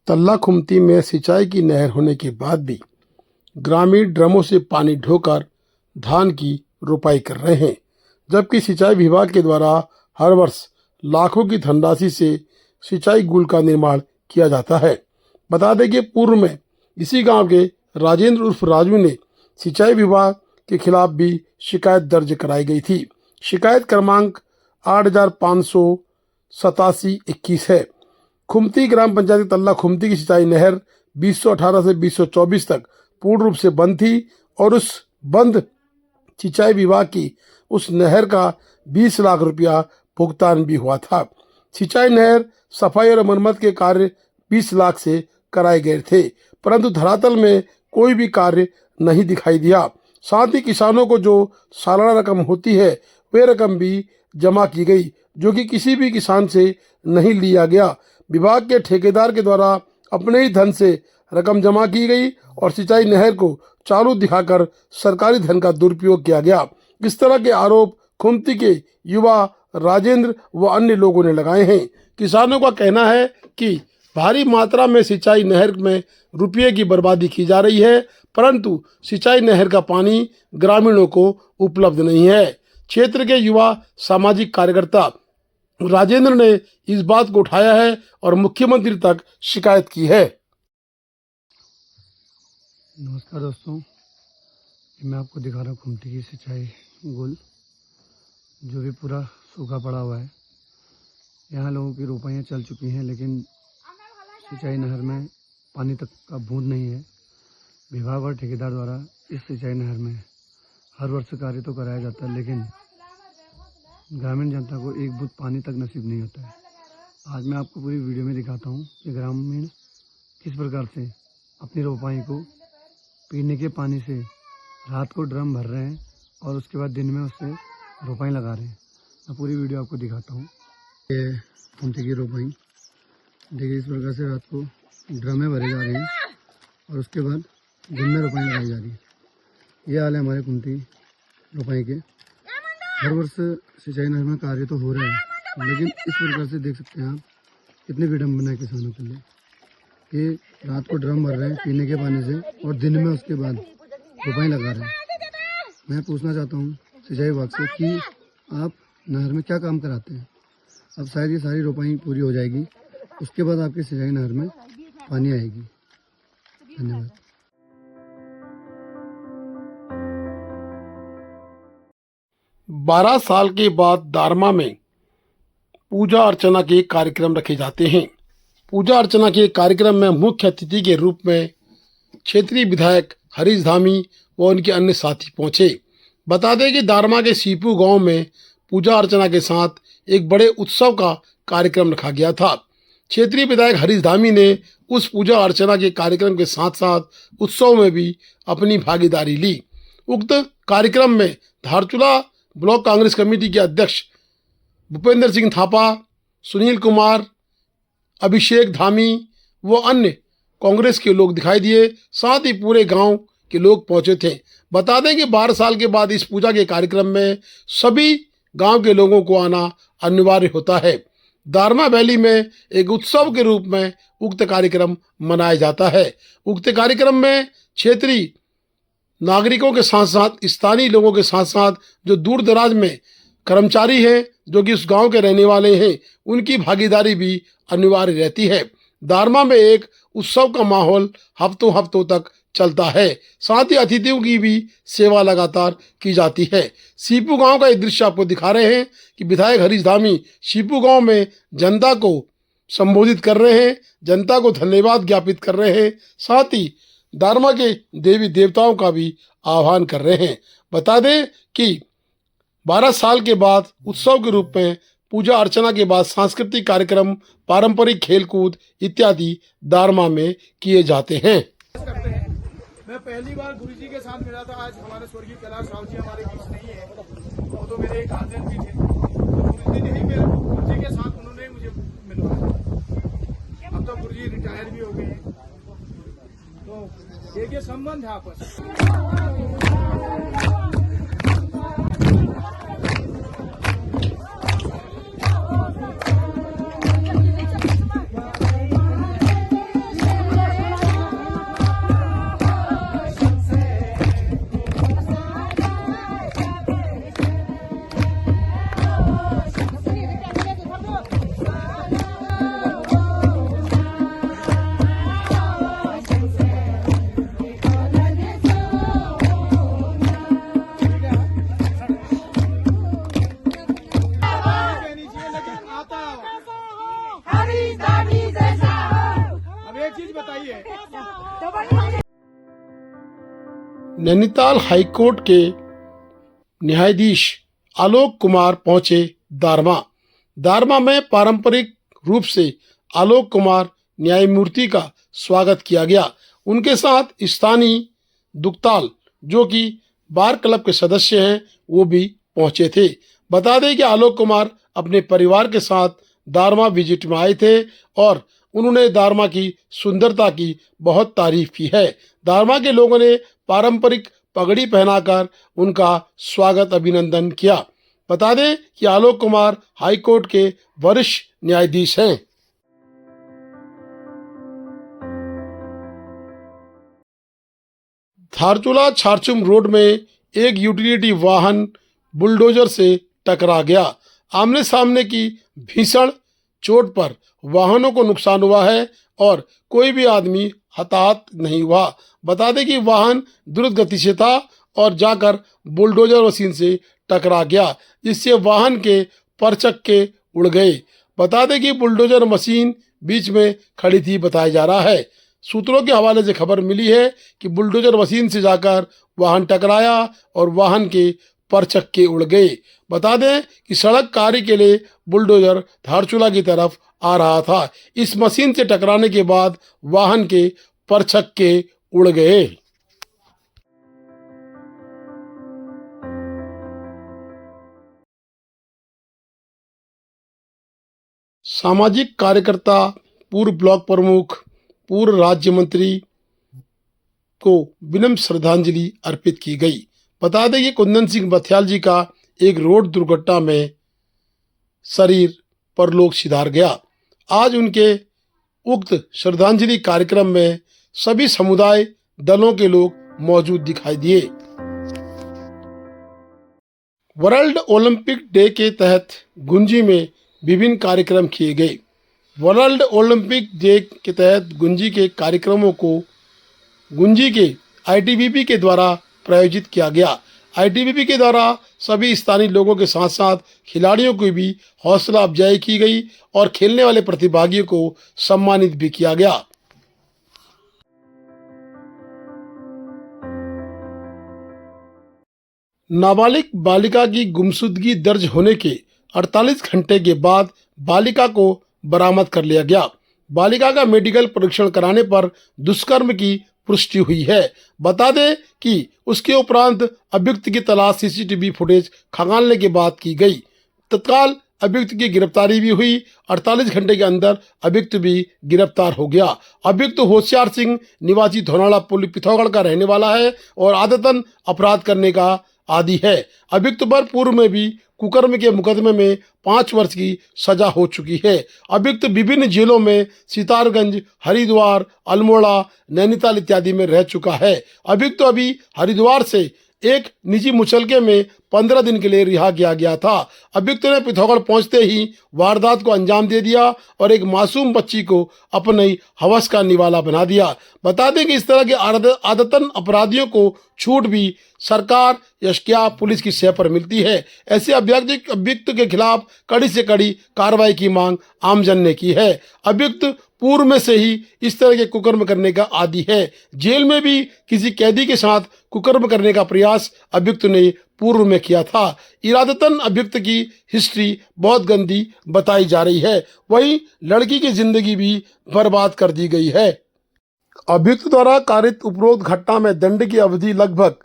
तल्ला खुमती में सिंचाई की नहर होने के बाद भी ग्रामीण ड्रमों से पानी ढोकर धान की रोपाई कर रहे हैं, जबकि सिंचाई विभाग के द्वारा हर वर्ष लाखों की धनराशि से सिंचाई गुल का निर्माण किया जाता है। बता दें कि पूर्व में इसी गांव के राजेंद्र उर्फ राजू ने सिंचाई विभाग के खिलाफ भी शिकायत दर्ज कराई गई थी। शिकायत क्रमांक 8587-21 है। खुमती ग्राम पंचायत तल्ला खुमती की सिंचाई नहर 2018 से 2024 तक पूर्ण रूप से बंद थी और उस बंद सिंचाई विभाग की उस नहर का 20 लाख रुपया भुगतान भी हुआ था। सिंचाई नहर सफाई और मरम्मत के कार्य 20 लाख से कराए गए थे, परंतु धरातल में कोई भी कार्य नहीं दिखाई दिया। साथ ही किसानों को जो सालाना रकम होती है वे रकम भी जमा की गई, जो कि किसी भी किसान से नहीं लिया गया। विभाग के ठेकेदार के द्वारा अपने ही धन से रकम जमा की गई और सिंचाई नहर को चालू दिखाकर सरकारी धन का दुरुपयोग किया गया। इस तरह के आरोप खुमती के युवा राजेंद्र व अन्य लोगों ने लगाए हैं। किसानों का कहना है कि भारी मात्रा में सिंचाई नहर में रुपये की बर्बादी की जा रही है, परंतु सिंचाई नहर का पानी ग्रामीणों को उपलब्ध नहीं है। क्षेत्र के युवा सामाजिक कार्यकर्ता राजेंद्र ने इस बात को उठाया है और मुख्यमंत्री तक शिकायत की है। नमस्कार दोस्तों, मैं आपको दिखा रहा हूँ खुमती की सिंचाई गुल, जो भी पूरा सूखा पड़ा हुआ है। यहाँ लोगों की रोपाइयाँ चल चुकी हैं, लेकिन सिंचाई नहर में पानी तक का बूंद नहीं है। विभाग और ठेकेदार द्वारा इस सिंचाई नहर में हर वर्ष कार्य तो कराया जाता है, लेकिन ग्रामीण जनता को एक बूंद पानी तक नसीब नहीं होता है। आज मैं आपको पूरी वीडियो में दिखाता हूँ कि ग्रामीण किस प्रकार से अपनी रोपाई को पीने के पानी से रात को ड्रम भर रहे हैं और उसके बाद दिन में उससे रोपाई लगा रहे हैं। मैं पूरी वीडियो आपको दिखाता हूँ। ये खुमती की रोपाई देखिए, इस प्रकार से रात को ड्रम में भरे जा रहे हैं और उसके बाद दिन में रोपाई लगाई जा रही है। ये हाल है हमारे खुमती रोपाई के। हर वर्ष सिंचाई नहर में कार्य तो हो रहा है, लेकिन इस प्रकार से देख सकते हैं आप कितनी विडम्बना है किसानों के लिए कि रात को ड्रम भर रहे हैं पीने के पानी से और दिन में उसके बाद रोपाई लगा रहे हैं। मैं पूछना चाहता हूँ सिंचाई विभाग से कि आप नहर में क्या काम कराते हैं। अब शायद ये सारी रोपाई पूरी हो जाएगी, उसके बाद आपकी सिंचाई नहर में पानी आएगी। धन्यवाद। 12 साल के बाद दारमा में पूजा अर्चना के कार्यक्रम रखे जाते हैं। पूजा अर्चना के कार्यक्रम में मुख्य अतिथि के रूप में क्षेत्रीय विधायक हरीश धामी व उनके अन्य साथी पहुंचे। बता दें कि दारमा के सीपू गांव में पूजा अर्चना के साथ एक बड़े उत्सव का कार्यक्रम रखा गया था। क्षेत्रीय विधायक हरीश धामी ने उस पूजा अर्चना के कार्यक्रम के साथ साथ उत्सव में भी अपनी भागीदारी ली। उक्त कार्यक्रम में धारचूला ब्लॉक कांग्रेस कमेटी के अध्यक्ष भूपेंद्र सिंह थापा, सुनील कुमार, अभिषेक धामी व अन्य कांग्रेस के लोग दिखाई दिए। साथ ही पूरे गांव के लोग पहुंचे थे। बता दें कि 12 साल के बाद इस पूजा के कार्यक्रम में सभी गांव के लोगों को आना अनिवार्य होता है। दारमा वैली में एक उत्सव के रूप में उक्त कार्यक्रम मनाया जाता है। उक्त कार्यक्रम में क्षेत्रीय नागरिकों के साथ साथ स्थानीय लोगों के साथ साथ जो दूर दराज में कर्मचारी हैं, जो कि उस गांव के रहने वाले हैं, उनकी भागीदारी भी अनिवार्य रहती है। दारमा में एक उत्सव का माहौल हफ्तों तक चलता है। साथ ही अतिथियों की भी सेवा लगातार की जाती है। सीपू गांव का एक दृश्य आपको दिखा रहे हैं कि विधायक हरीश धामी सीपू गांव में जनता को संबोधित कर रहे हैं, जनता को धन्यवाद ज्ञापित कर रहे हैं। साथ ही दारमा के देवी देवताओं का भी आह्वान कर रहे हैं। बता दें कि 12 साल के बाद उत्सव के रूप में पूजा अर्चना के बाद सांस्कृतिक कार्यक्रम, पारंपरिक खेलकूद इत्यादि दारमा में किए जाते हैं। मैं पहली बार गुरुजी के साथ मिला था। आज हमारे स्वर्गीय कैलाश राव जी हमारे बीच नहीं है, वो तो मेरे एक गार्जियन भी थे। गुरुजी ने ही मेरे गुरुजी के साथ उन्होंने मुझे मिलवाया। अब तो गुरुजी रिटायर भी हो गए हैं, तो एक ये संबंध है आपस अब एक चीज बताइए, नैनीताल हाईकोर्ट के न्यायाधीश आलोक कुमार पहुंचे दारमा। दारमा में पारंपरिक रूप से आलोक कुमार न्यायमूर्ति का स्वागत किया गया। उनके साथ स्थानीय दुखताल जो कि बार क्लब के सदस्य हैं वो भी पहुंचे थे। बता दें कि आलोक कुमार अपने परिवार के साथ दारमा विजिट में आए थे और उन्होंने दारमा की सुंदरता की बहुत तारीफ की है। दारमा के लोगों ने पारंपरिक पगड़ी पहनाकर उनका स्वागत अभिनंदन किया। बता दें कि आलोक कुमार हाईकोर्ट के वरिष्ठ न्यायाधीश हैं। धारचूला छारचुम रोड में एक यूटिलिटी वाहन बुलडोजर से टकरा गया। आमने सामने की भीषण चोट पर वाहनों को नुकसान हुआ है और कोई भी आदमी हताहत नहीं हुआ। बता दें कि वाहन द्रुत गति से था और जाकर बुलडोजर मशीन से टकरा गया, जिससे वाहन के परचक्के उड़ गए। बता दें कि बुलडोजर मशीन बीच में खड़ी थी बताया जा रहा है। सूत्रों के हवाले से खबर मिली है कि बुलडोजर मशीन से जाकर वाहन टकराया और वाहन के परचक्के उड़ गए। बता दें कि सड़क कार्य के लिए बुलडोजर धारचूला की तरफ आ रहा था। इस मशीन से टकराने के बाद वाहन के परचक्के उड़ गए। सामाजिक कार्यकर्ता, पूर्व ब्लॉक प्रमुख, पूर्व राज्य मंत्री को विनम्र श्रद्धांजलि अर्पित की गई। बता दें कि कुंदन सिंह बथियाल जी का एक रोड दुर्घटना में शरीर परलोक सिधार गया। आज उनके उक्त श्रद्धांजलि कार्यक्रम में सभी समुदाय दलों के लोग मौजूद दिखाई दिए। वर्ल्ड ओलंपिक डे के तहत गुंजी में विभिन्न कार्यक्रम किए गए। वर्ल्ड ओलंपिक डे के तहत गुंजी के कार्यक्रमों को गुंजी के आईटीबीपी के द्वारा प्रायोजित किया गया। आईटीबीपी के द्वारा सभी स्थानीय लोगों के साथ साथ खिलाड़ियों की भी हौसला अफजाई की गई और खेलने वाले प्रतिभागियों को सम्मानित भी किया गया। नाबालिग बालिका की गुमशुदगी दर्ज होने के 48 घंटे के बाद बालिका को बरामद कर लिया गया। बालिका का मेडिकल परीक्षण कराने पर दुष्कर्म की पुष्टि हुई है। बता दें कि उसके उपरांत अभियुक्त की तलाश सीसीटीवी फुटेज खंगालने के बाद की गई। तत्काल अभियुक्त की गिरफ्तारी भी हुई। 48 घंटे के अंदर अभियुक्त भी गिरफ्तार हो गया। अभियुक्त होशियार सिंह निवासी धोनाड़ा पिथौरागढ़ का रहने वाला है और आदतन अपराध करने का आदि है। अभियुक्त पर पूर्व में भी कुकर्म के मुकदमे में 5 वर्ष की सजा हो चुकी है। अभियुक्त विभिन्न जेलों में सितारगंज, हरिद्वार, अल्मोड़ा, नैनीताल इत्यादि में रह चुका है। अभियुक्त अभी हरिद्वार से एक निजी मुचलके में 15 दिन के लिए रिहा किया गया था। अभियुक्त ने पिथौरागढ़ पहुंचते ही वारदात को अंजाम दे दिया और एक मासूम बच्ची को अपने हवस का निवाला बना दिया। बता दें कि इस तरह के आदतन अपराधियों को छूट भी सरकार या क्या पुलिस की सह पर मिलती है। ऐसे अभियुक्त के खिलाफ कड़ी से कड़ी कार्रवाई की मांग आमजन ने की है। अभियुक्त पूर्व में से ही इस तरह के कुकर्म करने का आदी है। जेल में भी किसी कैदी के साथ कुकर्म करने का प्रयास अभियुक्त ने पूर्व में किया था। इरादतन अभियुक्त की हिस्ट्री बहुत गंदी बताई जा रही है। वहीं लड़की की जिंदगी भी बर्बाद कर दी गई है। अभियुक्त द्वारा कारित उपरोक्त घटना में दंड की अवधि लगभग,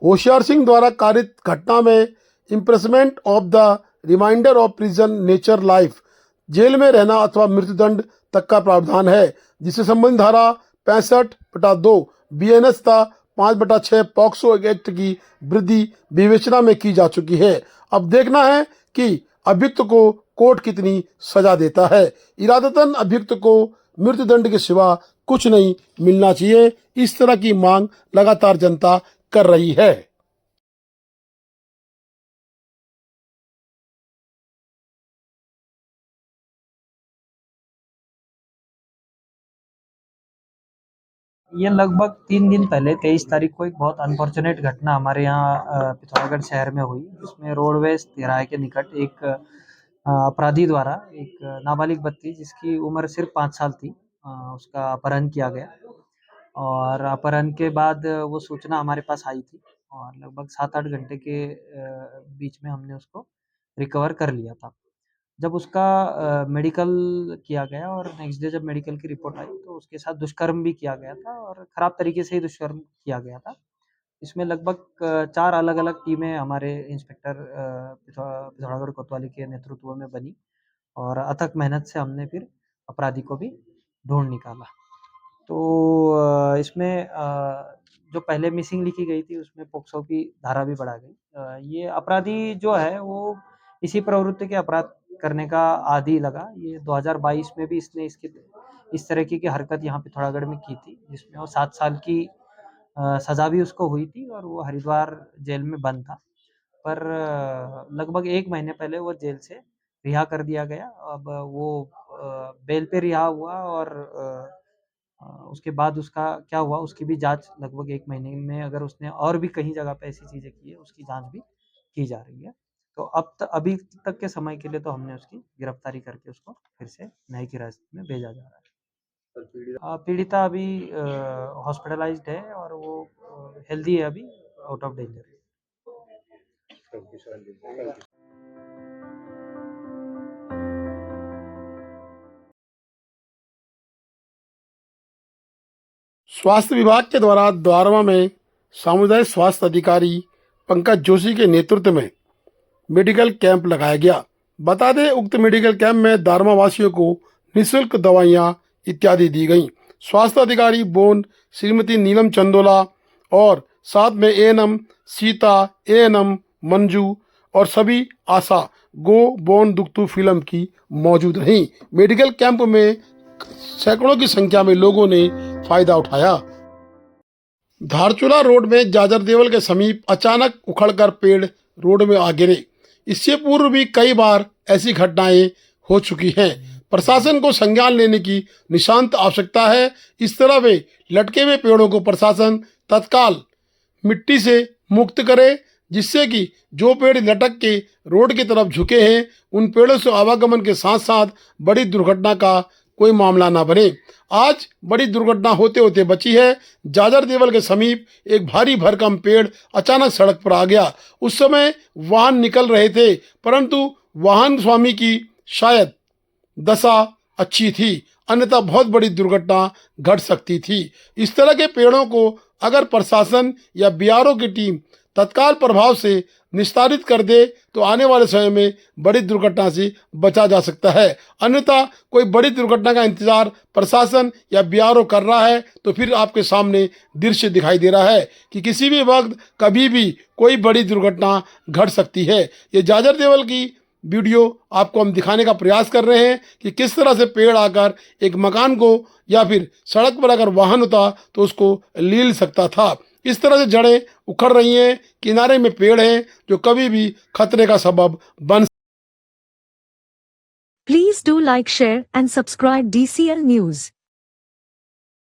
होशियार सिंह द्वारा कारित घटना में impressment of the reminder of prison nature life, jail में रहना अथवा मृत्युदंड तक का प्रावधान है, जिससे संबंधित धारा 65/2 बीएनएस तथा 5/6 पॉक्सो एक्ट की वृद्धि विवेचना में की जा चुकी है। अब देखना है कि अभियुक्त को कोर्ट कितनी सजा देता है। इरादतन अभियुक्त को मृत्युदंड के सिवा कुछ नहीं मिलना चाहिए। इस तरह की मांग लगातार जनता कर रही है। ये लगभग 3 दिन पहले 23 तारीख को एक बहुत अनफॉर्चुनेट घटना हमारे यहाँ पिथौरागढ़ शहर में हुई। इसमें रोडवेज तिराहे के निकट एक अपराधी द्वारा एक नाबालिग बच्ची जिसकी उम्र सिर्फ 5 साल थी, उसका अपहरण किया गया। और अपहरण के बाद वो सूचना हमारे पास आई थी और लगभग 7-8 घंटे के बीच में हमने उसको रिकवर कर लिया था। जब उसका मेडिकल किया गया और नेक्स्ट डे जब मेडिकल की रिपोर्ट आई तो उसके साथ दुष्कर्म भी किया गया था और खराब तरीके से ही दुष्कर्म किया गया था। इसमें लगभग 4 अलग-अलग टीमें हमारे इंस्पेक्टर पिथौरागढ़ कोतवाली के नेतृत्व में बनी और अथक मेहनत से हमने फिर अपराधी को भी ढूँढ निकाला। तो इसमें जो पहले मिसिंग लिखी गई थी उसमें पोक्सो की धारा भी बढ़ा गई। ये अपराधी जो है वो इसी प्रवृत्ति के अपराध करने का आदी लगा। ये 2022 में भी इसने इसकी इस तरह की हरकत यहाँ पिथौरागढ़ में की थी, जिसमें वो 7 साल की सज़ा भी उसको हुई थी और वो हरिद्वार जेल में बंद था। पर लगभग 1 महीने पहले वो जेल से रिहा कर दिया गया। अब वो बेल पे रिहा हुआ और उसके बाद उसका क्या हुआ उसकी भी जाँच लगभग 1 महीने में, अगर उसने और भी कहीं जगह पे ऐसी चीज़ें की है, उसकी जाँच भी की जा रही है। तो अभी तक के समय के लिए तो हमने उसकी गिरफ्तारी करके उसको फिर से न्यायिक हिरासत में भेजा जा रहा है। पीड़िता अभी हॉस्पिटलाइज़्ड है और वो हेल्दी है अभी, आउट ऑफ डेंजर है। स्वास्थ्य विभाग के द्वारा द्वारमा में सामुदायिक स्वास्थ्य अधिकारी पंकज जोशी के नेतृत्व में मेडिकल कैंप लगाया गया। बता दें, उक्त मेडिकल कैंप में दारमा वासियों को निःशुल्क दवाइयां इत्यादि दी गईं। स्वास्थ्य अधिकारी बोन श्रीमती नीलम चंदोला और साथ में एएनएम सीता, एएनएम मंजू और सभी आशा गो बोन दुख्तू फिल्म की मौजूद रहीं। मेडिकल कैंप में सैकड़ों की संख्या में लोगों ने फायदा उठाया। धारचूला रोड में जाजर देवल के समीप अचानक उखड़कर पेड़ रोड में आ गिरे। इससे पूर्व भी कई बार ऐसी घटनाएं हो चुकी हैं। प्रशासन को संज्ञान लेने की निशांत आवश्यकता है। इस तरह वे लटके हुए पेड़ों को प्रशासन तत्काल मिट्टी से मुक्त करे, जिससे कि जो पेड़ लटक के रोड की तरफ झुके हैं उन पेड़ों से आवागमन के साथ साथ बड़ी दुर्घटना का कोई मामला ना बने। आज बड़ी दुर्घटना होते होते बची है। जाजर देवल के समीप एक भारी भरकम पेड़ अचानक सड़क पर आ गया। उस समय वाहन निकल रहे थे, परंतु वाहन स्वामी की शायद दशा अच्छी थी, अन्यथा बहुत बड़ी दुर्घटना घट सकती थी। इस तरह के पेड़ों को अगर प्रशासन या बीआरओ की टीम तत्काल प्रभाव से निस्तारित कर दे तो आने वाले समय में बड़ी दुर्घटना से बचा जा सकता है। अन्यथा कोई बड़ी दुर्घटना का इंतजार प्रशासन या बीआरओ कर रहा है तो फिर आपके सामने दृश्य दिखाई दे रहा है कि किसी भी वक्त कभी भी कोई बड़ी दुर्घटना घट सकती है। ये जाजर देवल की वीडियो आपको हम दिखाने का प्रयास कर रहे हैं कि किस तरह से पेड़ आकर एक मकान को या फिर सड़क पर अगर वाहन होता तो उसको लील सकता था। इस तरह से जड़ें उखड़ रही हैं, किनारे में पेड़ हैं जो कभी भी खतरे का सबब बन। Please do like, share and subscribe DCL News.